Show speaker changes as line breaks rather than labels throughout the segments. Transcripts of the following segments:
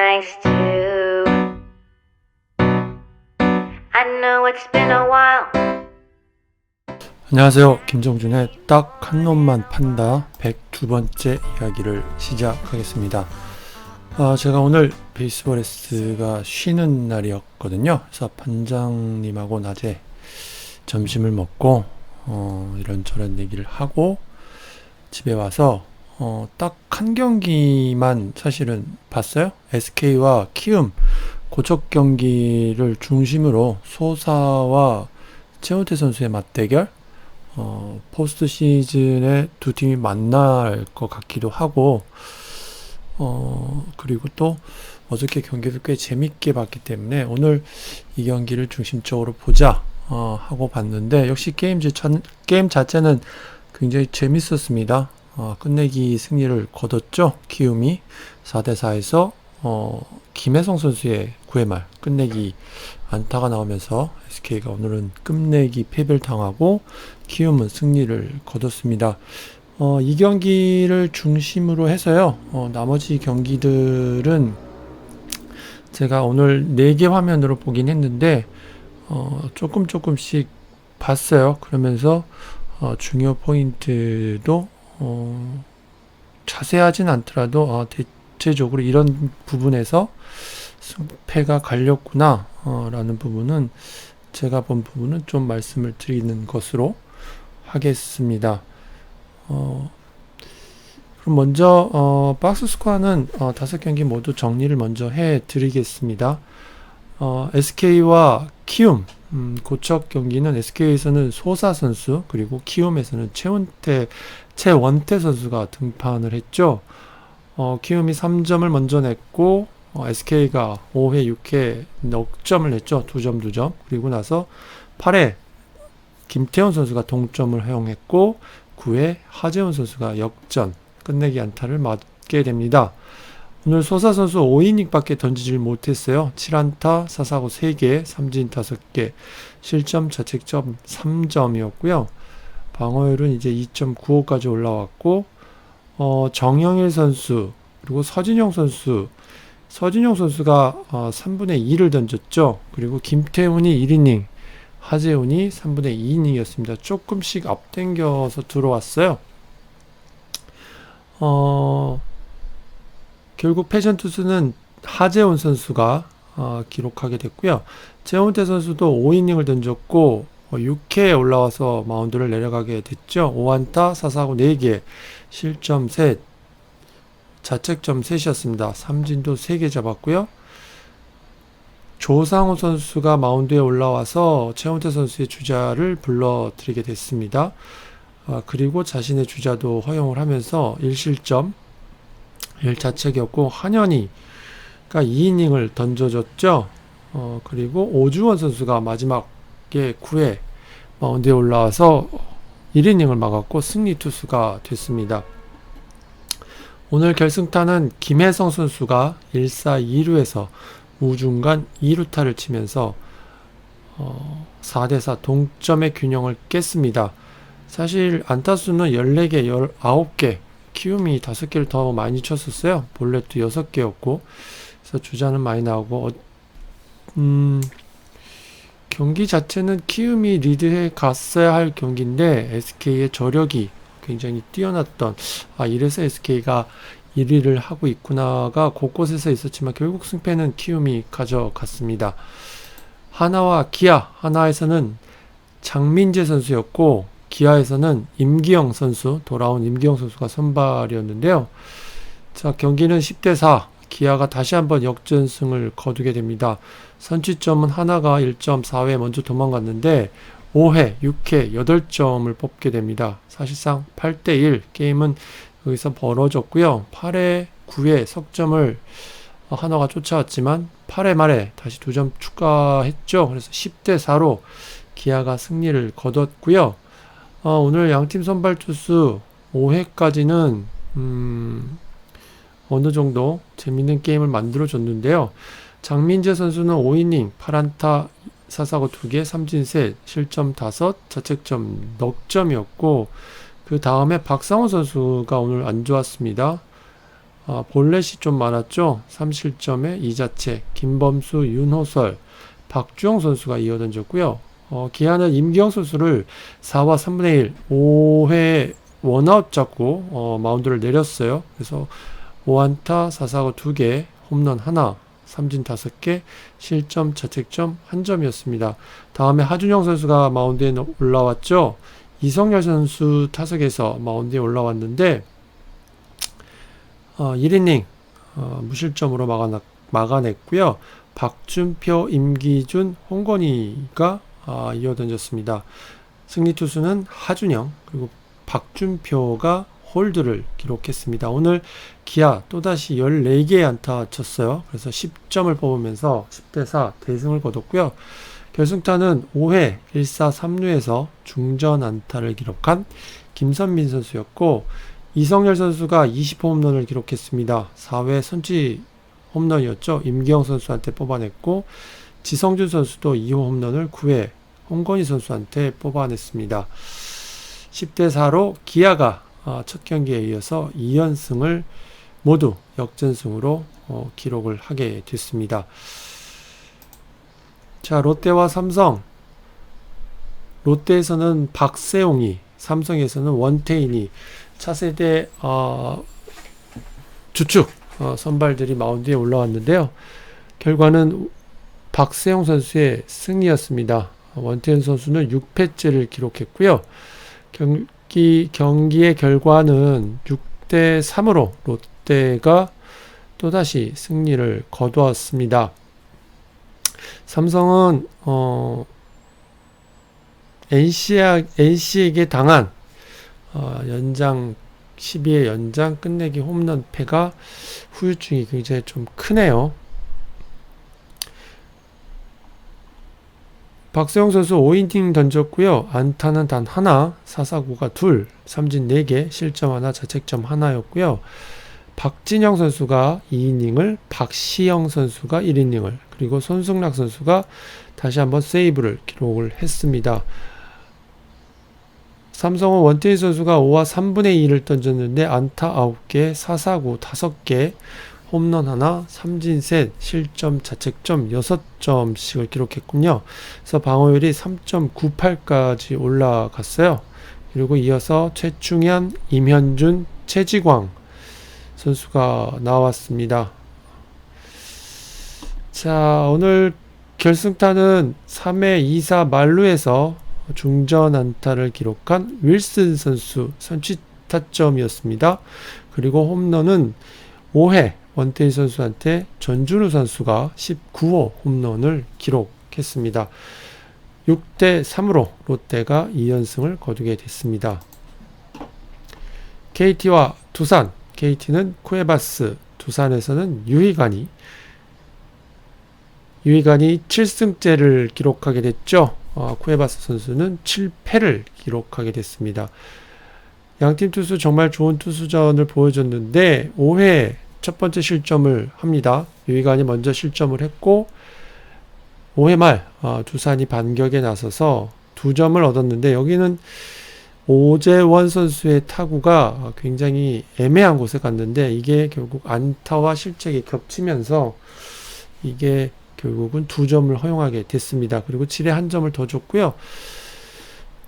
thanks to I know it's been a while.
안녕하세요. 김정준의 딱 한 놈만 판다 102번째 이야기를 시작하겠습니다. 제가 오늘 베이스볼 S가 쉬는 날이었거든요. 그래서 반장님하고 낮에 점심을 먹고 이런저런 얘기를 하고 집에 와서 딱 한 경기만 사실은 봤어요. SK와 키움 고척 경기를 중심으로 소사와 최원태 선수의 맞대결, 포스트 시즌에 두 팀이 만날 것 같기도 하고, 그리고 또 어저께 경기도 꽤 재밌게 봤기 때문에 오늘 이 경기를 중심적으로 보자 하고 봤는데, 역시 게임 자체는 굉장히 재밌었습니다. 끝내기 승리를 거뒀죠. 키움이 4대4에서 김혜성 선수의 9회 말 끝내기 안타가 나오면서 SK가 오늘은 끝내기 패배를 당하고 키움은 승리를 거뒀습니다. 이 경기를 중심으로 해서요. 나머지 경기들은 제가 오늘 4개 화면으로 보긴 했는데 조금씩 봤어요. 그러면서 중요 포인트도 자세하진 않더라도 대체적으로 이런 부분에서 승패가 갈렸구나 라는 부분은 제가 본 부분은 좀 말씀을 드리는 것으로 하겠습니다. 그럼 먼저 박스 스코어는 5경기 모두 정리를 먼저 해 드리겠습니다. SK와 키움 고척 경기는 SK에서는 소사 선수, 그리고 키움에서는 최원태 선수가 등판을 했죠. 키움이 3점을 먼저 냈고 SK가 5회 6회 넉 점을 냈죠. 2점. 그리고 나서 8회 김태현 선수가 동점을 허용했고 9회 하재훈 선수가 역전 끝내기 안타를 맞게 됩니다. 오늘 소사 선수 5이닝밖에 던지질 못했어요. 7안타, 사사구 3개, 삼진 5개, 실점, 자책점 3점이었고요. 방어율은 이제 2.95까지 올라왔고, 정영일 선수, 그리고 서진용 선수가 3분의 2를 던졌죠. 그리고 김태훈이 1이닝, 하재훈이 3분의 2이닝이었습니다. 조금씩 앞당겨서 들어왔어요. 결국 패전 투수는 하재훈 선수가 기록하게 됐고요. 최원태 선수도 5이닝을 던졌고 6회에 올라와서 마운드를 내려가게 됐죠. 5안타, 사사구 4개, 실점 셋, 자책점 셋이었습니다. 삼진도 3개 잡았고요. 조상우 선수가 마운드에 올라와서 최원태 선수의 주자를 불러들이게 됐습니다. 그리고 자신의 주자도 허용을 하면서 1실점 1자책이었고 한현희가 2이닝을 던져줬죠. 그리고 오주원 선수가 마지막에 9회 마운드에 올라와서 1이닝을 막았고 승리 투수가 됐습니다. 오늘 결승타는 김혜성 선수가 1사 2루에서 우중간 2루타를 치면서 4대4 동점의 균형을 깼습니다. 사실 안타수는 14개, 19개, 키움이 5개를 더 많이 쳤었어요. 볼넷도 6개였고, 그래서 주자는 많이 나오고, 경기 자체는 키움이 리드해 갔어야 할 경기인데, SK의 저력이 굉장히 뛰어났던, 이래서 SK가 1위를 하고 있구나가 곳곳에서 있었지만, 결국 승패는 키움이 가져갔습니다. 하나와 기아, 하나에서는 장민재 선수였고, 기아에서는 임기영 선수, 돌아온 임기영 선수가 선발이었는데요. 자, 경기는 10대4, 기아가 다시 한번 역전승을 거두게 됩니다. 선취점은 하나가 1.4회 먼저 도망갔는데 5회, 6회, 8점을 뽑게 됩니다. 사실상 8대1 게임은 여기서 벌어졌고요. 8회, 9회 석점을 하나가 쫓아왔지만 8회 말에 다시 2점 추가했죠. 그래서 10대4로 기아가 승리를 거뒀고요. 오늘 양팀 선발 투수 5회까지는 어느 정도 재밌는 게임을 만들어줬는데요. 장민재 선수는 5이닝 8안타, 사사구 2개, 삼진 셋, 실점 5, 자책점 넉 점이었고, 그 다음에 박상호 선수가 오늘 안 좋았습니다. 볼넷이 좀 많았죠. 3실점에 2자책, 김범수, 윤호설, 박주영 선수가 이어 던졌고요. 기아는 임기영 선수를 4와 3분의 1, 5회 원아웃 잡고 마운드를 내렸어요. 그래서 5안타, 4사구 2개, 홈런 하나, 삼진 5개, 실점, 자책점 1점이었습니다. 다음에 하준영 선수가 마운드에 올라왔죠. 이성열 선수 타석에서 마운드에 올라왔는데 1이닝 무실점으로 막아냈고요. 박준표, 임기준, 홍건희가 이어 던졌습니다. 승리 투수는 하준영, 그리고 박준표가 홀드를 기록했습니다. 오늘 기아 또다시 14개의 안타 쳤어요. 그래서 10점을 뽑으면서 10대4 대승을 거뒀고요. 결승타는 5회 1사 3루에서 중전 안타를 기록한 김선민 선수였고, 이성열 선수가 20호 홈런을 기록했습니다. 4회 선취 홈런이었죠. 임기영 선수한테 뽑아냈고, 지성준 선수도 2호 홈런을 9회 홍건희 선수한테 뽑아냈습니다. 10대4로 기아가 첫 경기에 이어서 2연승을 모두 역전승으로 기록을 하게 됐습니다. 자, 롯데와 삼성. 롯데에서는 박세용이, 삼성에서는 원태인이 차세대 주축 선발들이 마운드에 올라왔는데요. 결과는 박세용 선수의 승리였습니다. 원태인 선수는 6패째를 기록했고요. 경기의 결과는 6대3으로 롯데가 또다시 승리를 거두었습니다. 삼성은 NC에게 당한 연장 12회 연장 끝내기 홈런 패가 후유증이 굉장히 좀 크네요. 박세용 선수 5이닝 던졌고요. 안타는 단 하나, 4사구가 둘, 삼진 4개, 실점 하나, 자책점 하나였고요. 박진영 선수가 2이닝을, 박시영 선수가 1이닝을, 그리고 손승락 선수가 다시 한번 세이브를 기록을 했습니다. 삼성은 원태인 선수가 5와 3분의 2를 던졌는데 안타 9개, 4사구 5개, 홈런 하나, 삼진 셋, 실점, 자책점 6점씩을 기록했군요. 그래서 방어율이 3.98까지 올라갔어요. 그리고 이어서 최충현, 임현준, 최지광 선수가 나왔습니다. 자, 오늘 결승타는 3회 2사 만루에서 중전 안타를 기록한 윌슨 선수 선취타점이었습니다. 그리고 홈런은 5회 원태인 선수한테 전준우 선수가 19호 홈런을 기록했습니다. 6대3으로 롯데가 2연승을 거두게 됐습니다. KT와 두산. KT는 쿠에바스, 두산에서는 유희관이 7승째를 기록하게 됐죠. 쿠에바스 선수는 7패를 기록하게 됐습니다. 양팀 투수 정말 좋은 투수전을 보여줬는데 5회 첫 번째 실점을 합니다. 유희관이 먼저 실점을 했고 5회 말 두산이 반격에 나서서 2점을 얻었는데, 여기는 오재원 선수의 타구가 굉장히 애매한 곳에 갔는데 이게 결국 안타와 실책이 겹치면서 이게 결국은 2점을 허용하게 됐습니다. 그리고 7회 1점을 더 줬고요.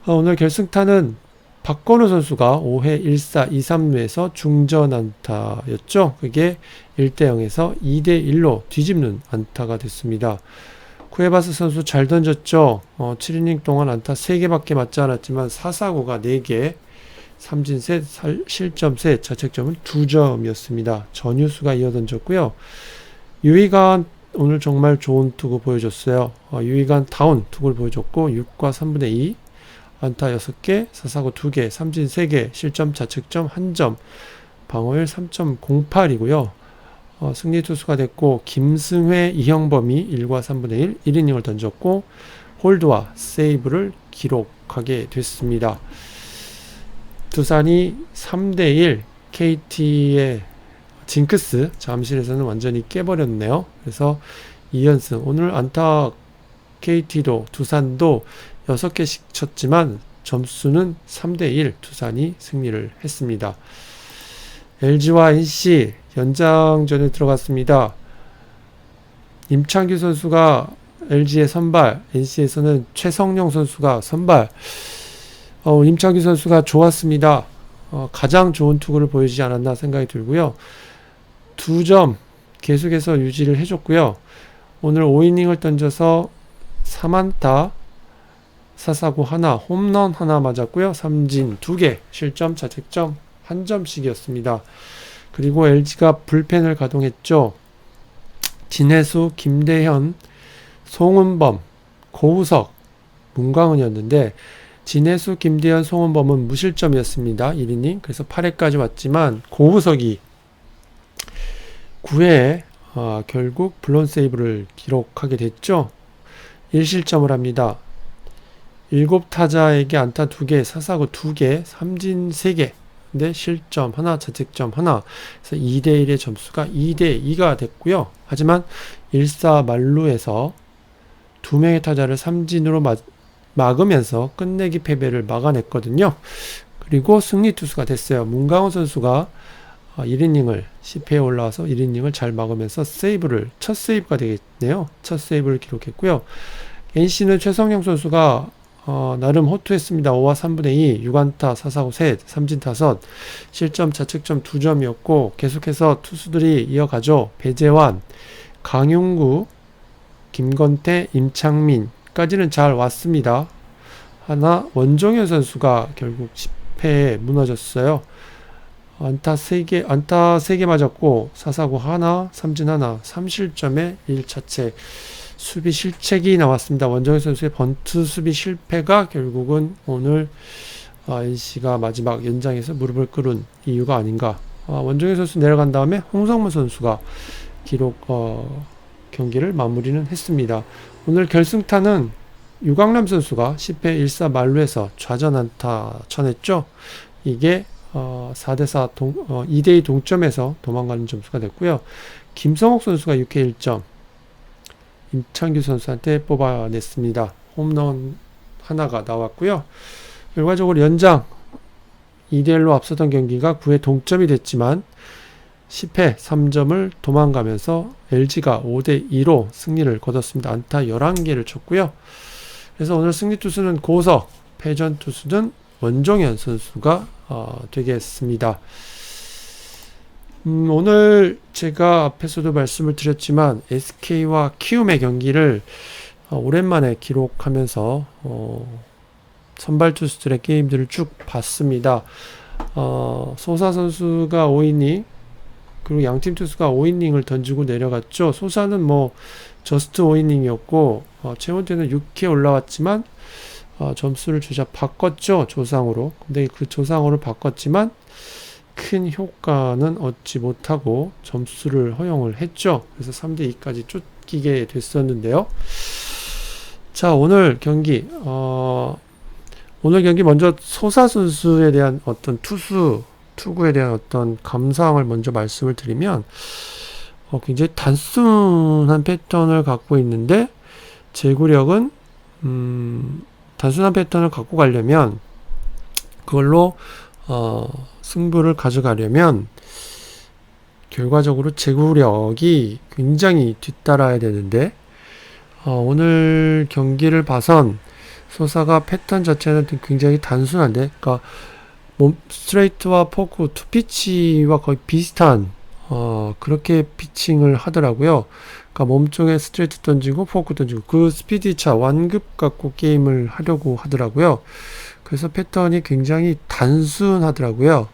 오늘 결승타는 박건우 선수가 5회 1사 2, 3루에서 중전 안타였죠. 그게 1대0에서 2대1로 뒤집는 안타가 됐습니다. 쿠에바스 선수 잘 던졌죠. 7이닝 동안 안타 3개밖에 맞지 않았지만 4사구가 4개, 삼진 셋, 실점 셋, 자책점은 2점이었습니다. 전유수가 이어 던졌고요. 유희관 오늘 정말 좋은 투구 보여줬어요. 유희관 다운 투구를 보여줬고 6과 3분의 2, 안타 6개, 4사구 2개, 삼진 3개, 실점 자책점 1점, 방어율 3.08이고요. 승리 투수가 됐고 김승회, 이형범이 1과 3분의 1, 1이닝을 던졌고 홀드와 세이브를 기록하게 됐습니다. 두산이 3대1 KT의 징크스, 잠실에서는 완전히 깨버렸네요. 그래서 2연승. 오늘 안타 KT도 두산도 6개씩 쳤지만 점수는 3대1 두산이 승리를 했습니다. LG와 NC 연장전에 들어갔습니다. 임창규 선수가 LG의 선발, NC에서는 최성용 선수가 선발. 임창규 선수가 좋았습니다. 가장 좋은 투구를 보여주지 않았나 생각이 들고요. 2점 계속해서 유지를 해줬고요. 오늘 5이닝을 던져서 3안타, 사사구 하나, 홈런 하나 맞았고요. 삼진 2개, 실점, 자책점 1점씩이었습니다. 그리고 LG가 불펜을 가동했죠. 진해수, 김대현, 송은범, 고우석, 문광은이었는데 진해수, 김대현, 송은범은 무실점이었습니다. 1이닝. 그래서 8회까지 왔지만 고우석이 9회에 결국 블론 세이브를 기록하게 됐죠. 1실점을 합니다. 7타자에게 안타 2개, 사사구 2개, 삼진 3개. 근데 실점 하나, 자책점 하나. 그래서 2대1의 점수가 2대2가 됐고요. 하지만 1사 만루에서 2명의 타자를 삼진으로 막으면서 끝내기 패배를 막아냈거든요. 그리고 승리 투수가 됐어요. 문강호 선수가 1이닝을 10회에 올라와서 1이닝을 잘 막으면서 첫 세이브가 되겠네요. 첫 세이브를 기록했고요. NC는 최성영 선수가 나름 호투했습니다. 5와 3분의 2, 6안타, 사사구 셋, 삼진 타섯, 실점, 자책점 2점이었고 계속해서 투수들이 이어가죠. 배재환, 강용구, 김건태, 임창민까지는 잘 왔습니다. 하나 원종현 선수가 결국 10회에 무너졌어요. 안타 3개 맞았고 사사구 하나, 삼진 하나, 3실점에 1자책. 수비 실책이 나왔습니다. 원정현 선수의 번트 수비 실패가 결국은 오늘 NC가 마지막 연장에서 무릎을 꿇은 이유가 아닌가. 원정현 선수 내려간 다음에 홍성문 선수가 경기를 마무리는 했습니다. 오늘 결승타는 유강남 선수가 10회 1사 만루에서 좌전 안타 쳐냈죠. 이게 4대4 2대2 동점에서 도망가는 점수가 됐고요. 김성옥 선수가 6회 1점 임창규 선수한테 뽑아냈습니다. 홈런 하나가 나왔고요. 결과적으로 연장 2대1로 앞서던 경기가 9회 동점이 됐지만 10회 3점을 도망가면서 LG가 5대2로 승리를 거뒀습니다. 안타 11개를 쳤고요. 그래서 오늘 승리 투수는 고우석, 패전 투수는 원종현 선수가 되겠습니다. 오늘 제가 앞에서도 말씀을 드렸지만 SK와 키움의 경기를 오랜만에 기록하면서 선발 투수들의 게임들을 쭉 봤습니다. 소사 선수가 5이닝 그리고 양팀 투수가 5이닝을 던지고 내려갔죠. 소사는 저스트 5이닝이었고 최원태는 6회 올라왔지만 점수를 주자 바꿨죠. 조상으로. 근데 그 조상으로 바꿨지만 큰 효과는 얻지 못하고 점수를 허용을 했죠. 그래서 3대2까지 쫓기게 됐었는데요. 자, 오늘 경기 먼저 소사 선수에 대한 어떤 투구에 대한 어떤 감상을 먼저 말씀을 드리면 굉장히 단순한 패턴을 갖고 있는데 제구력은 단순한 패턴을 갖고 가려면 그걸로 승부를 가져가려면 결과적으로 제구력이 굉장히 뒤따라야 되는데 오늘 경기를 봐선 소사가 패턴 자체는 굉장히 단순한데 그러니까 스트레이트와 포크, 투피치와 거의 비슷한 그렇게 피칭을 하더라고요. 그러니까 몸쪽에 스트레이트 던지고 포크 던지고 그 스피드 차 완급 갖고 게임을 하려고 하더라고요. 그래서 패턴이 굉장히 단순하더라고요.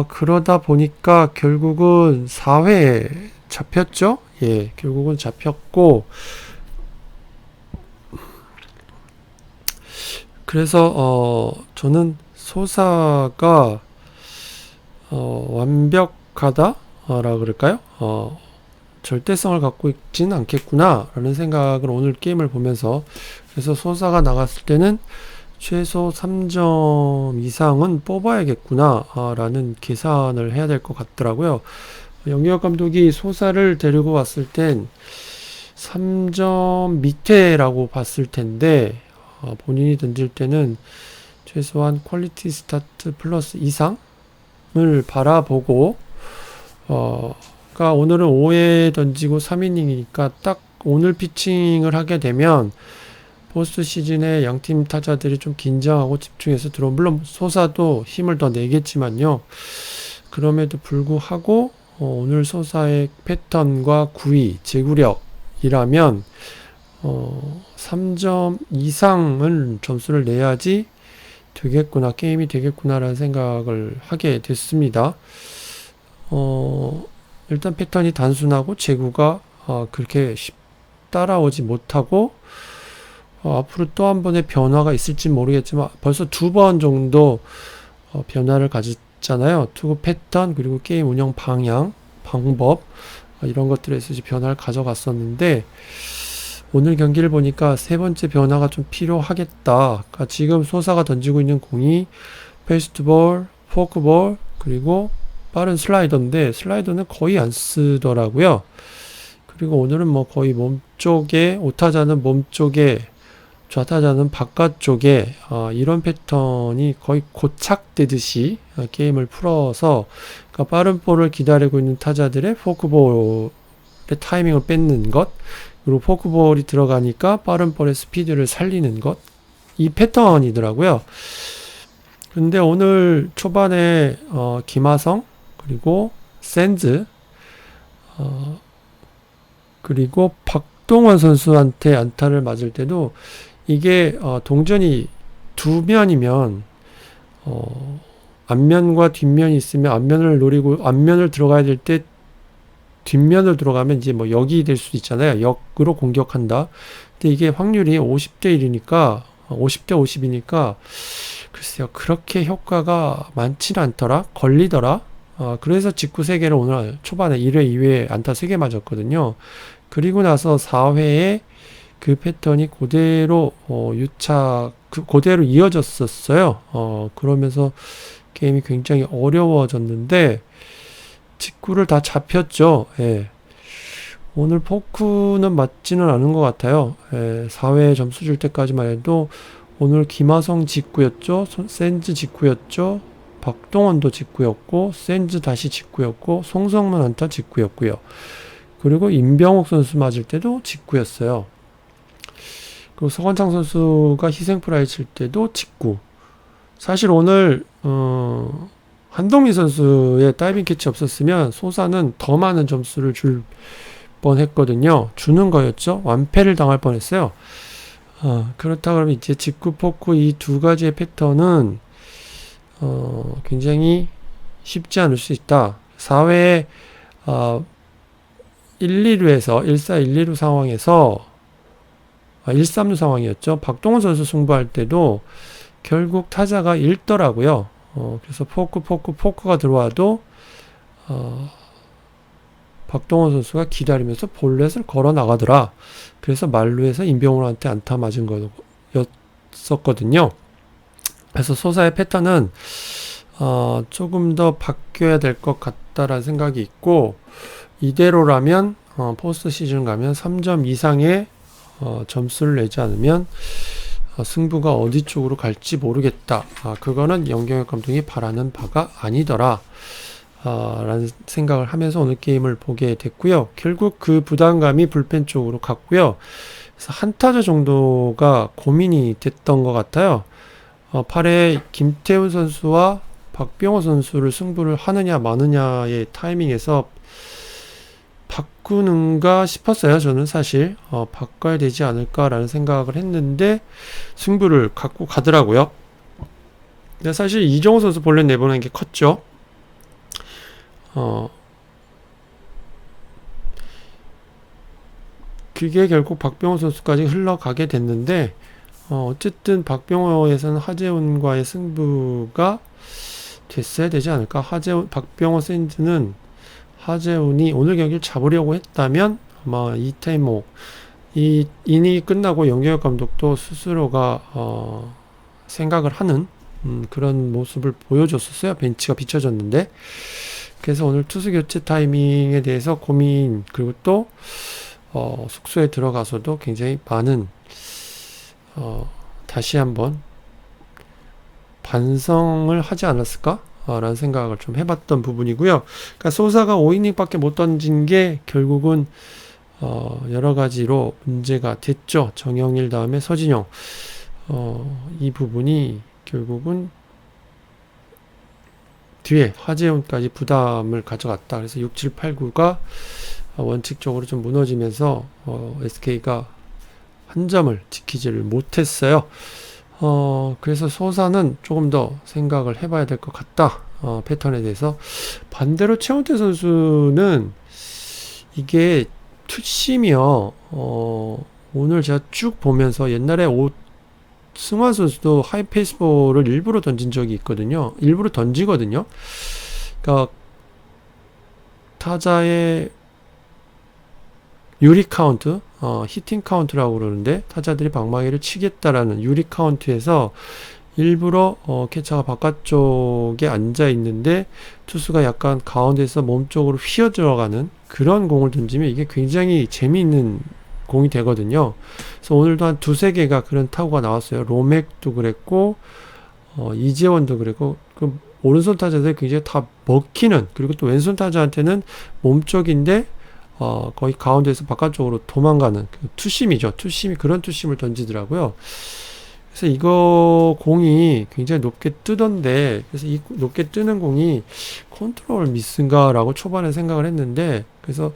그러다 보니까 결국은 4회에 잡혔죠? 예, 결국은 잡혔고, 그래서, 저는 소사가, 완벽하다? 라 그럴까요? 절대성을 갖고 있지는 않겠구나, 라는 생각을 오늘 게임을 보면서, 그래서 소사가 나갔을 때는 최소 3점 이상은 뽑아야겠구나 라는 계산을 해야 될 것 같더라고요. 영기혁 감독이 소사를 데리고 왔을 땐 3점 밑에라고 봤을 텐데 본인이 던질 때는 최소한 퀄리티 스타트 플러스 이상 바라보고 그러니까 오늘은 5회 던지고 3이닝이니까 딱 오늘 피칭을 하게 되면 포스트 시즌에 양팀 타자들이 좀 긴장하고 집중해서 들어온, 물론 소사도 힘을 더 내겠지만요. 그럼에도 불구하고 오늘 소사의 패턴과 구위, 제구력이라면 3점 이상은 점수를 내야지 되겠구나, 게임이 되겠구나라는 생각을 하게 됐습니다. 일단 패턴이 단순하고 제구가 그렇게 따라오지 못하고 앞으로 또 한 번의 변화가 있을지 모르겠지만 벌써 2번 정도 변화를 가졌잖아요. 투구 패턴 그리고 게임 운영 방향, 방법 이런 것들에서 변화를 가져갔었는데 오늘 경기를 보니까 세 번째 변화가 좀 필요하겠다. 그러니까 지금 소사가 던지고 있는 공이 페이스트볼, 포크볼 그리고 빠른 슬라이더인데 슬라이더는 거의 안 쓰더라고요. 그리고 오늘은 뭐 거의 몸쪽에, 오타자는 몸쪽에, 좌타자는 바깥쪽에 이런 패턴이 거의 고착되듯이 게임을 풀어서, 그러니까 빠른 볼을 기다리고 있는 타자들의 포크볼의 타이밍을 뺏는 것, 그리고 포크볼이 들어가니까 빠른 볼의 스피드를 살리는 것, 이 패턴이더라고요. 근데 오늘 초반에 김하성 그리고 샌즈 그리고 박동원 선수한테 안타를 맞을 때도 이게 동전이 두 면이면 앞면과 뒷면이 있으면 앞면을 노리고 앞면을 들어가야 될 때 뒷면을 들어가면 이제 뭐 역이 될 수도 있잖아요. 역으로 공격한다. 근데 이게 확률이 50대 1이니까 50대 50이니까 글쎄요, 그렇게 효과가 많지는 않더라. 걸리더라. 그래서 직구 3개를 오늘 초반에 1회 2회 안타 3개 맞았거든요. 그리고 나서 4회에 그 패턴이 그대로 그대로 이어졌었어요. 그러면서 게임이 굉장히 어려워졌는데 직구를 다 잡혔죠. 예. 오늘 포크는 맞지는 않은 것 같아요. 예. 4회 점수 줄 때까지만 해도 오늘 김하성 직구였죠. 샌즈 직구였죠. 박동원도 직구였고 샌즈 다시 직구였고 송성문 안타 직구였고요. 그리고 임병욱 선수 맞을 때도 직구였어요. 그리고 서건창 선수가 희생플라이 칠 때도 직구. 사실 오늘 한동희 선수의 다이빙 캐치 없었으면 소사는 더 많은 점수를 줄 뻔했거든요. 주는 거였죠. 완패를 당할 뻔했어요. 그렇다 그러면 이제 직구, 포크 이 두 가지의 패턴은 굉장히 쉽지 않을 수 있다. 4회에 1, 2루에서 1-4, 1, 2루 상황에서 1-3루 상황이었죠. 박동원 선수 승부할 때도 결국 타자가 읽더라고요. 그래서 포크가 들어와도 박동원 선수가 기다리면서 볼넷을 걸어 나가더라. 그래서 만루에서 임병훈한테 안타 맞은 거였었거든요. 그래서 소사의 패턴은 조금 더 바뀌어야 될 것 같다라는 생각이 있고, 이대로라면 포스트 시즌 가면 3점 이상의 점수를 내지 않으면 승부가 어디 쪽으로 갈지 모르겠다. 그거는 영경혁 감독이 바라는 바가 아니더라. 라는 생각을 하면서 오늘 게임을 보게 됐고요. 결국 그 부담감이 불펜 쪽으로 갔고요. 그래서 한 타자 정도가 고민이 됐던 것 같아요. 8회 김태훈 선수와 박병호 선수를 승부를 하느냐 마느냐의 타이밍에서 바꾸는가 싶었어요. 저는 사실 바꿔야 되지 않을까라는 생각을 했는데 승부를 갖고 가더라고요. 근데 사실 이정우 선수 볼넷 내보낸 게 컸죠. 그게 결국 박병호 선수까지 흘러가게 됐는데 어쨌든 박병호에서는 하재훈과의 승부가 됐어야 되지 않을까. 박병호 샌즈는 하재훈이 오늘 경기를 잡으려고 했다면 아마 이 이닝이 끝나고 영경혁 감독도 스스로가 생각을 하는 그런 모습을 보여줬었어요. 벤치가 비춰졌는데. 그래서 오늘 투수 교체 타이밍에 대해서 고민, 그리고 또 숙소에 들어가서도 굉장히 많은 다시 한번 반성을 하지 않았을까? 라는 생각을 좀 해봤던 부분이고요. 그러니까 소사가 5이닝밖에 못 던진 게 결국은 여러 가지로 문제가 됐죠. 정영일 다음에 서진영. 이 부분이 결국은 뒤에 화재훈까지 부담을 가져갔다. 그래서 6, 7, 8, 9가 원칙적으로 좀 무너지면서 SK가 한 점을 지키지를 못했어요. 그래서 소사는 조금 더 생각을 해봐야 될 것 같다. 패턴에 대해서. 반대로 최원태 선수는 이게 투심이요. 오늘 제가 쭉 보면서 옛날에 승환 선수도 하이페이스볼을 일부러 던진 적이 있거든요. 일부러 던지거든요. 그러니까 타자의 유리 카운트, 히팅 카운트라고 그러는데 타자들이 방망이를 치겠다라는 유리 카운트에서 일부러 캐쳐가 바깥쪽에 앉아 있는데 투수가 약간 가운데서 몸쪽으로 휘어 들어가는 그런 공을 던지면 이게 굉장히 재미있는 공이 되거든요. 그래서 오늘도 한 두세 개가 그런 타구가 나왔어요. 로맥도 그랬고 이재원도 그랬고 그 오른손 타자들 굉장히 다 먹히는, 그리고 또 왼손 타자한테는 몸쪽인데 거의 가운데에서 바깥쪽으로 도망가는 그 투심이죠. 투심이 그런 투심을 던지더라고요. 그래서 이거 공이 굉장히 높게 뜨던데, 그래서 이 높게 뜨는 공이 컨트롤 미스인가라고 초반에 생각을 했는데, 그래서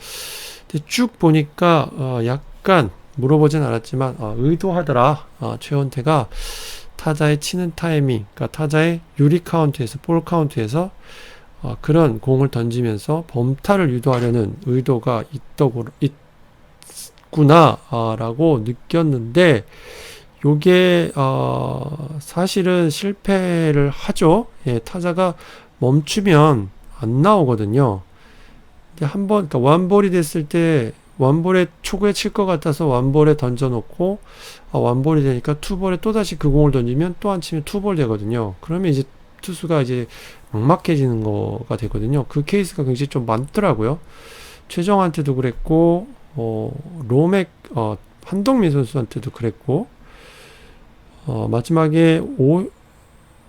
쭉 보니까 약간 물어보진 않았지만 의도하더라. 최원태가 타자의 치는 타이밍, 그러니까 타자의 유리 카운트에서 볼 카운트에서 그런 공을 던지면서 범타를 유도하려는 의도가 있구나 라고 느꼈는데, 요게 사실은 실패를 하죠. 예, 타자가 멈추면 안 나오거든요. 근데 한번, 그러니까 완볼이 됐을 때 완볼에 초구에 칠 것 같아서 완볼에 던져놓고 완볼이 되니까 투볼에 또다시 그 공을 던지면 또 안 치면 투볼 되거든요. 그러면 이제 투수가 이제 막막해지는 거가 되거든요. 그 케이스가 굉장히 좀 많더라고요. 최정한테도 그랬고 로맥 한동민 선수한테도 그랬고 마지막에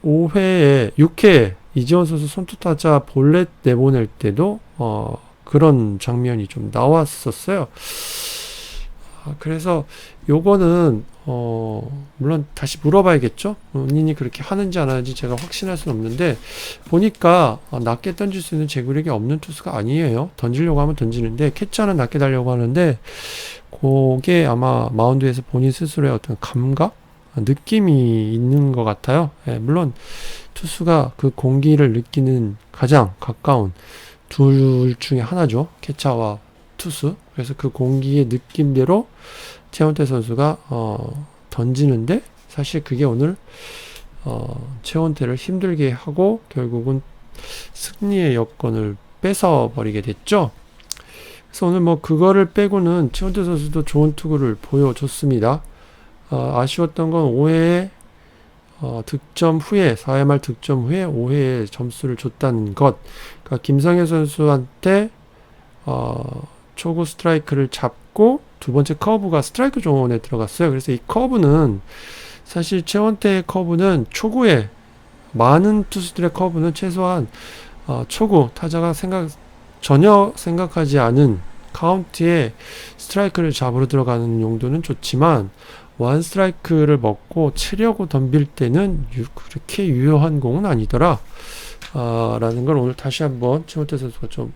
6회에 이지원 선수 손투타자 볼넷 내보낼 때도 그런 장면이 좀 나왔었어요. 그래서 요거는 물론 다시 물어봐야겠죠. 본인이 그렇게 하는지 안 하는지 제가 확신할 수는 없는데, 보니까 낮게 던질 수 있는 제구력이 없는 투수가 아니에요. 던지려고 하면 던지는데 캐치하는 낮게 달려고 하는데, 그게 아마 마운드에서 본인 스스로의 어떤 감각, 느낌이 있는 것 같아요. 예, 물론 투수가 그 공기를 느끼는 가장 가까운 둘 중에 하나죠. 캐쳐와 투수. 그래서 그 공기의 느낌대로 최원태 선수가 던지는데, 사실 그게 오늘 최원태를 힘들게 하고 결국은 승리의 여건을 뺏어버리게 됐죠. 그래서 오늘 뭐 그거를 빼고는 최원태 선수도 좋은 투구를 보여줬습니다. 아쉬웠던 건 5회에 득점 후에 4회 말 득점 후에 5회에 점수를 줬다는 것. 그러니까 김성현 선수한테 초구 스트라이크를 잡고 두 번째 커브가 스트라이크 존에 들어갔어요. 그래서 이 커브는 사실 최원태의 커브는 초구에 많은 투수들의 커브는 최소한 초구 타자가 전혀 생각하지 않은 카운트에 스트라이크를 잡으러 들어가는 용도는 좋지만 원 스트라이크를 먹고 치려고 덤빌 때는 그렇게 유효한 공은 아니더라 라는 걸 오늘 다시 한번 최원태 선수가 좀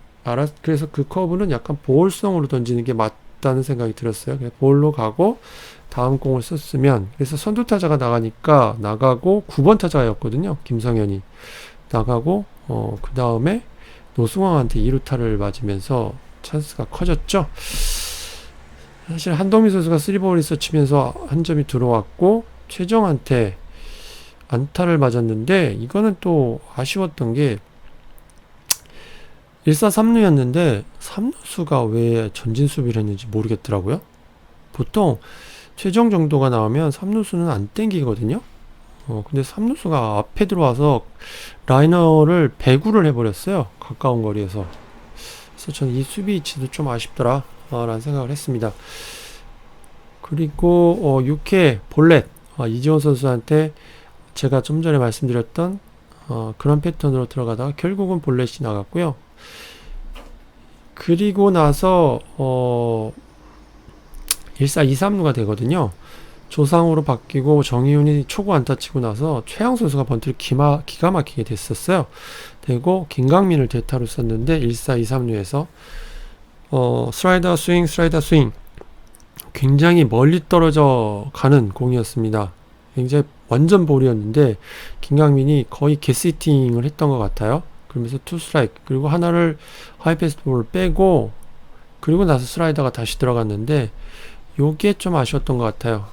그래서 그 커브는 약간 볼성으로 던지는 게 맞다는 생각이 들었어요. 그래서 볼로 가고 다음 공을 썼으면, 그래서 선두 타자가 나가고 9번 타자였거든요. 김성현이 나가고 그 다음에 노승환한테 2루타를 맞으면서 찬스가 커졌죠. 사실 한동민 선수가 3볼에서 치면서 한 점이 들어왔고 최정한테 안타를 맞았는데, 이거는 또 아쉬웠던 게 1사 3루였는데 3루수가 왜 전진 수비를 했는지 모르겠더라고요. 보통 최정 정도가 나오면 3루수는 안 땡기거든요. 근데 3루수가 앞에 들어와서 라이너를 배구를 해버렸어요. 가까운 거리에서. 그래서 저는 이 수비 위치도 좀 아쉽더라 라는 생각을 했습니다. 그리고 6회 볼넷 이지원 선수한테 제가 좀 전에 말씀드렸던 그런 패턴으로 들어가다가 결국은 볼넷이 나갔고요. 그리고 나서 1사 2, 3루가 되거든요. 조상우로 바뀌고 정희훈이 초구 안타 치고 나서 최양 선수가 번트를 기가 막히게 됐었어요. 되고 김강민을 대타로 썼는데 1사 2, 3루에서 슬라이더 스윙 굉장히 멀리 떨어져 가는 공이었습니다. 굉장히 완전 볼이었는데 김강민이 거의 개시팅을 했던 것 같아요. 그러면서 투 스트라이크 그리고 하나를 하이패스트볼을 빼고 그리고 나서 슬라이더가 다시 들어갔는데 요게 좀 아쉬웠던 것 같아요.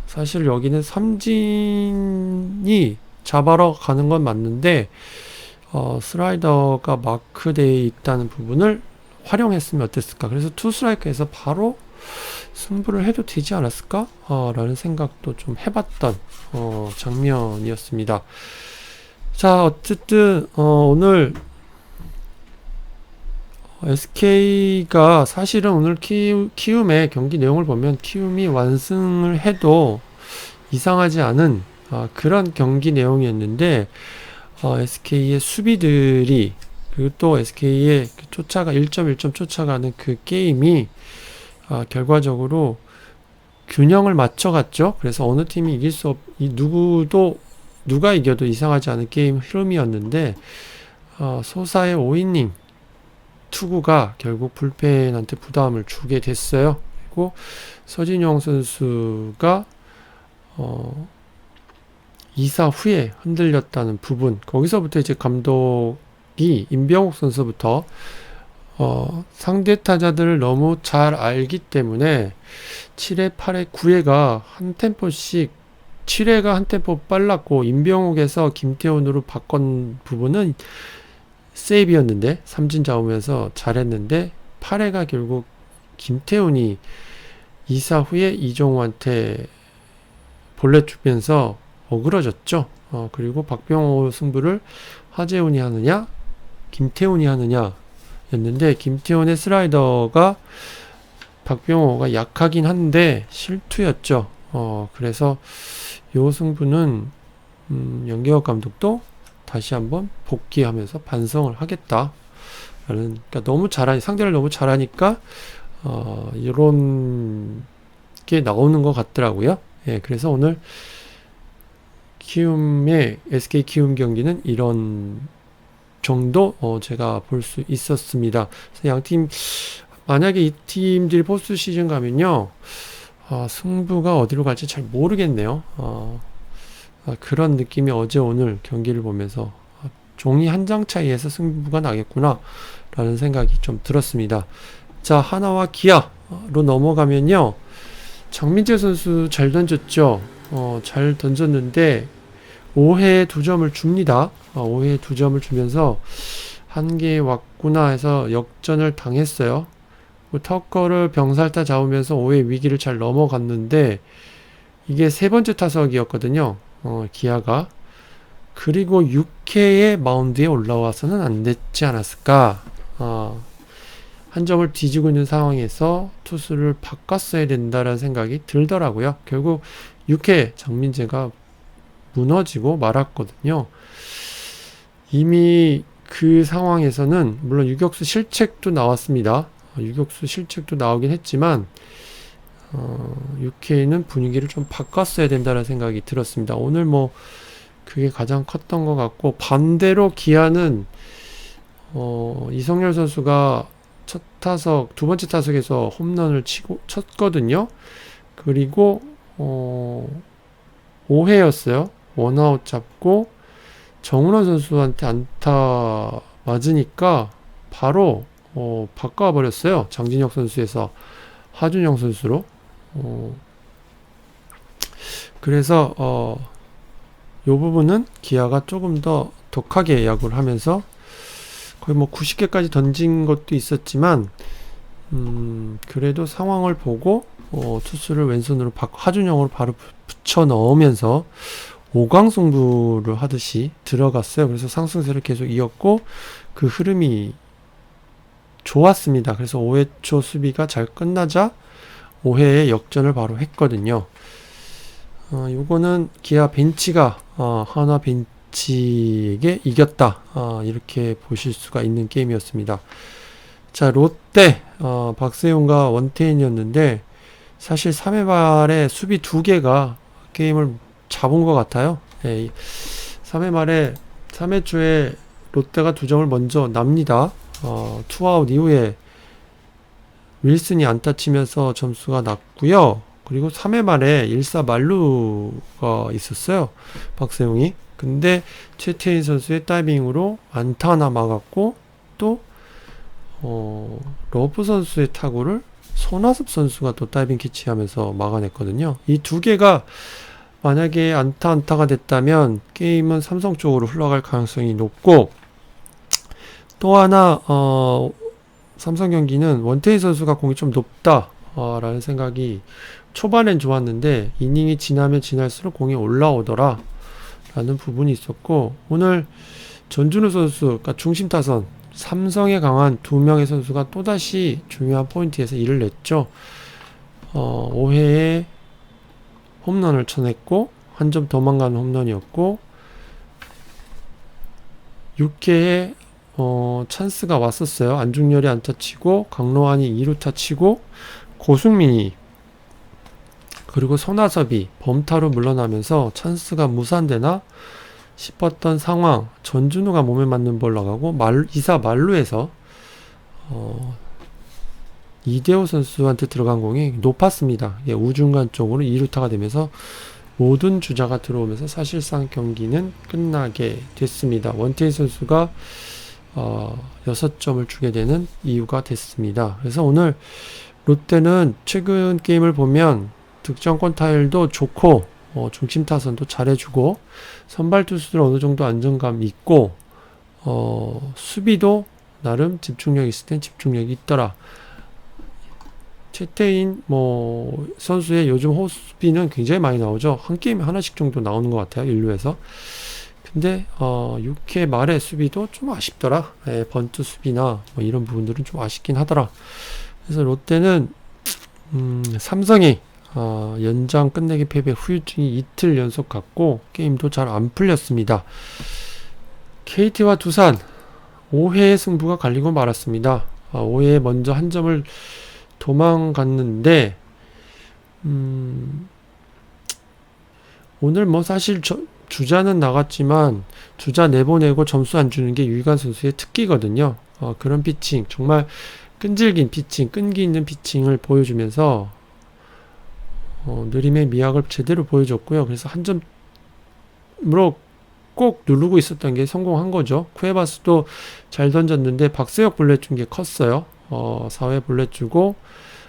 사실 여기는 삼진이 잡아러 가는 건 맞는데 슬라이더가 마크되어 있다는 부분을 활용했으면 어땠을까. 그래서 투 스트라이크에서 바로 승부를 해도 되지 않았을까? 라는 생각도 좀 해봤던 장면이었습니다. 자, 어쨌든 오늘 SK가 사실은 오늘 키움의 경기 내용을 보면 키움이 완승을 해도 이상하지 않은 그런 경기 내용이었는데 SK의 수비들이 그리고 또 SK의 쫓아가 1.1점 쫓아가는 그 게임이 결과적으로 균형을 맞춰갔죠. 그래서 어느 팀이 이길 수 누가 이겨도 이상하지 않은 게임 흐름이었는데 소사의 5이닝 투구가 결국 불펜한테 부담을 주게 됐어요. 그리고 서진용 선수가 2사 후에 흔들렸다는 부분, 거기서부터 이제 감독이 임병욱 선수부터 상대 타자들을 너무 잘 알기 때문에 7회, 8회, 9회가 한 템포씩 7회가 한 템포 빨랐고 임병욱에서 김태훈으로 바꾼 부분은 세이브였는데 삼진 잡으면서 잘했는데 8회가 결국 김태훈이 2사 후에 이종우한테 볼넷 주면서 어그러졌죠. 그리고 박병호 승부를 하재훈이 하느냐 김태훈이 하느냐 였는데 김태훈의 슬라이더가 박병호가 약하긴 한데 실투였죠. 그래서 요 승부는 연계혁 감독도 다시 한번 복귀하면서 반성을 하겠다. 그러니까 상대를 너무 잘하니까 이런 게 나오는 것 같더라고요. 예, 그래서 오늘 SK 키움 경기는 이런 정도 제가 볼 수 있었습니다. 그래서 양팀 만약에 이 팀들이 포스트 시즌 가면요 승부가 어디로 갈지 잘 모르겠네요. 그런 느낌이 어제 오늘 경기를 보면서 종이 한 장 차이에서 승부가 나겠구나 라는 생각이 좀 들었습니다. 자, 하나와 기아로 넘어가면요 장민재 선수 잘 던졌죠. 잘 던졌는데 5회에 2점을 줍니다. 5회에 2점을 주면서 한계에 왔구나 해서 역전을 당했어요. 터커를 병살타 잡으면서 5회 위기를 잘 넘어갔는데 이게 세 번째 타석이었거든요. 기아가. 그리고 6회에 마운드에 올라와서는 안 됐지 않았을까. 한 점을 뒤지고 있는 상황에서 투수를 바꿨어야 된다라는 생각이 들더라고요. 결국 6회 장민재가 무너지고 말았거든요. 이미 그 상황에서는 물론 유격수 실책도 나왔습니다. 유격수 실책도 나오긴 했지만 6회에는 분위기를 좀 바꿨어야 된다는 생각이 들었습니다. 오늘 그게 가장 컸던 것 같고 반대로 기아는 이성열 선수가 두 번째 타석에서 홈런을 쳤거든요. 그리고 5회였어요. 원아웃 잡고 정은원 선수한테 안타 맞으니까 바로 바꿔버렸어요. 장진혁 선수에서 하준영 선수로. 그래서 요 부분은 기아가 조금 더 독하게 야구를 하면서 거의 90개까지 던진 것도 있었지만 그래도 상황을 보고 투수를 왼손으로 하준영으로 바로 붙여 넣으면서 5강 승부를 하듯이 들어갔어요. 그래서 상승세를 계속 이었고 그 흐름이 좋았습니다. 그래서 5회 초 수비가 잘 끝나자 5회에 역전을 바로 했거든요. 요거는 기아 벤치가 멋지게 이겼다. 이렇게 보실 수가 있는 게임이었습니다. 자, 롯데 박세웅과 원태인이었는데 사실 3회 말에 수비 2개가 게임을 잡은 것 같아요. 3회 말에 3회 초에 롯데가 2점을 먼저 납니다. 투아웃 이후에 윌슨이 안타 치면서 점수가 났고요. 그리고 3회 말에 1사 만루가 있었어요. 박세웅이. 근데 최태인 선수의 다이빙으로 안타 하나 막았고 또 러브 선수의 타구를 손아섭 선수가 또 다이빙 캐치하면서 막아냈거든요. 이 2개가 만약에 안타가 됐다면 게임은 삼성 쪽으로 흘러갈 가능성이 높고, 또 하나 삼성 경기는 원태인 선수가 공이 좀 높다 라는 생각이 초반엔 좋았는데 이닝이 지나면 지날수록 공이 올라오더라 라는 부분이 있었고, 오늘 전준우 선수, 그러니까 중심 타선 삼성에 강한 2명의 선수가 또다시 중요한 포인트에서 일을 냈죠. 5회에 홈런을 쳐냈고 한 점 더 망가는 홈런이었고, 6회에 찬스가 왔었어요. 안중열이 안타 치고 강로환이 2루타 치고 고승민이 그리고 손아섭이 범타로 물러나면서 찬스가 무산되나 싶었던 상황, 전준우가 몸에 맞는 볼 나가고 2사 만루에서 이대호 선수한테 들어간 공이 높았습니다. 우중간 쪽으로 2루타가 되면서 모든 주자가 들어오면서 사실상 경기는 끝나게 됐습니다. 원태인 선수가 6점을 주게 되는 이유가 됐습니다. 그래서 오늘 롯데는 최근 게임을 보면 득점권 타율도 좋고 중심 타선도 잘해주고 선발 투수들 어느 정도 안정감 있고 수비도 나름 집중력 있을 땐 집중력이 있더라. 최태인 선수의 요즘 호수비는 굉장히 많이 나오죠. 한 게임에 하나씩 정도 나오는 것 같아요. 1루에서. 근데 6회 말의 수비도 좀 아쉽더라. 번트 수비나 이런 부분들은 좀 아쉽긴 하더라. 그래서 롯데는 삼성이 연장 끝내기 패배 후유증이 이틀 연속 갔고 게임도 잘 안 풀렸습니다. KT와 두산 5회의 승부가 갈리고 말았습니다. 5회에 먼저 한 점을 도망갔는데 오늘 사실 주자는 나갔지만 주자 내보내고 점수 안 주는 게 유희관 선수의 특기거든요. 그런 피칭, 정말 끈질긴 피칭, 끈기 있는 피칭을 보여주면서 느림의 미학을 제대로 보여줬고요. 그래서 한 점으로 꼭 누르고 있었던 게 성공한 거죠. 쿠에바스도 잘 던졌는데 박세혁 볼넷 준 게 컸어요. 4회 볼넷 주고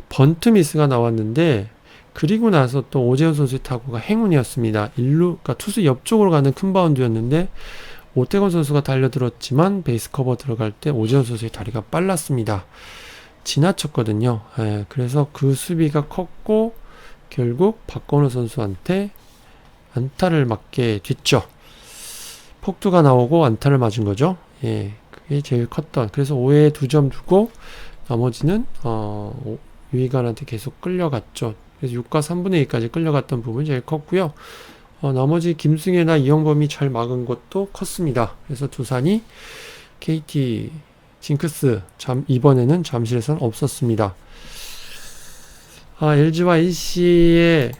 번트 미스가 나왔는데, 그리고 나서 또 오재훈 선수의 타구가 행운이었습니다. 그러니까 투수 옆쪽으로 가는 큰 바운드였는데 오태곤 선수가 달려들었지만 베이스 커버 들어갈 때 오재훈 선수의 다리가 빨랐습니다. 지나쳤거든요. 그래서 그 수비가 컸고 결국 박건우 선수한테 안타를 맞게 됐죠. 폭투가 나오고 안타를 맞은 거죠. 그게 제일 컸던. 그래서 5회에 2점 주고 나머지는 유희관한테 계속 끌려갔죠. 그래서 6과 3분의 2까지 끌려갔던 부분이 제일 컸고요. 나머지 김승혜나 이영범이 잘 막은 것도 컸습니다. 그래서 두산이 KT 징크스 이번에는 잠실에서는 없었습니다. LG와 NC의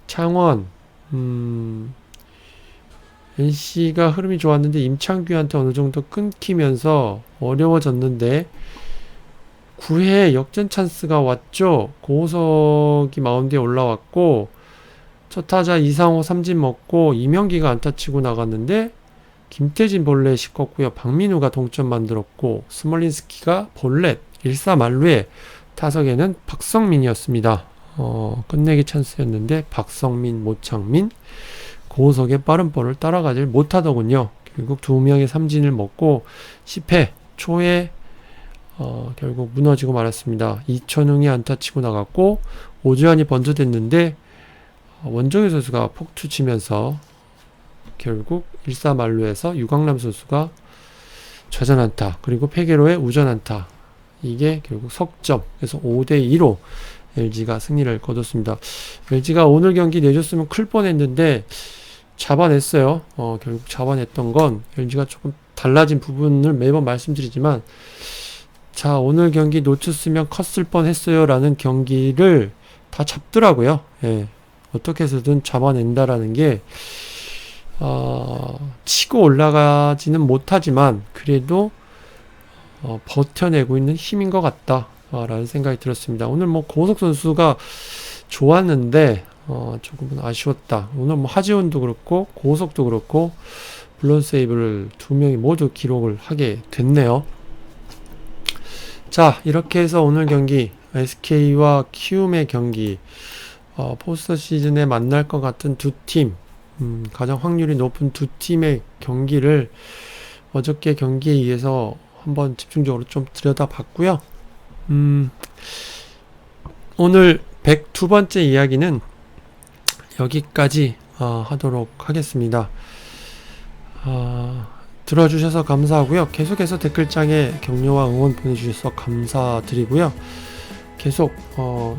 창원, NC가 흐름이 좋았는데 임창규한테 어느 정도 끊기면서 어려워졌는데 9회 역전 찬스가 왔죠. 고호석이 마운드에 올라왔고 첫 타자 이상호 삼진 먹고 이명기가 안타 치고 나갔는데 김태진 볼넷 씻었고요. 박민우가 동점 만들었고 스몰린스키가 볼넷 1사 만루에 타석에는 박성민이었습니다. 끝내기 찬스였는데 박성민, 모창민, 고호석의 빠른 볼을 따라가질 못하더군요. 결국 2명의 삼진을 먹고 10회 초에 결국 무너지고 말았습니다. 이천웅이 안타 치고 나갔고 오주환이 번트됐는데 원정현 선수가 폭투 치면서 결국 1사 만루에서 유강남 선수가 좌전 안타, 그리고 페게로의 우전 안타, 이게 결국 석점. 그래서 5대2로 LG가 승리를 거뒀습니다. LG가 오늘 경기 내줬으면 클 뻔했는데 잡아냈어요. 결국 잡아냈던 건 LG가 조금 달라진 부분을 매번 말씀드리지만, 자, 오늘 경기 놓쳤으면 컸을 뻔 했어요 라는 경기를 다 잡더라고요. 예. 어떻게 해서든 잡아낸다라는 게, 치고 올라가지는 못하지만, 그래도, 버텨내고 있는 힘인 것 같다. 라는 생각이 들었습니다. 오늘 뭐 고우석 선수가 좋았는데, 조금은 아쉬웠다. 오늘 뭐 하지원도 그렇고, 고우석도 그렇고, 블론 세이브를 두 명이 모두 기록을 하게 됐네요. 자, 이렇게 해서 오늘 경기, SK와 키움의 경기, 포스터 시즌에 만날 것 같은 두 팀, 가장 확률이 높은 두 팀의 경기를 어저께 경기에 의해서 한번 집중적으로 좀 들여다봤고요. 오늘 102번째 이야기는 여기까지 하도록 하겠습니다. 들어주셔서 감사하고요. 계속해서 댓글창에 격려와 응원 보내주셔서 감사드리고요. 계속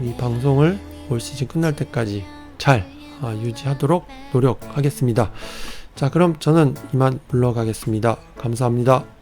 이 방송을 올 시즌 끝날 때까지 잘 유지하도록 노력하겠습니다. 자, 그럼 저는 이만 물러가겠습니다. 감사합니다.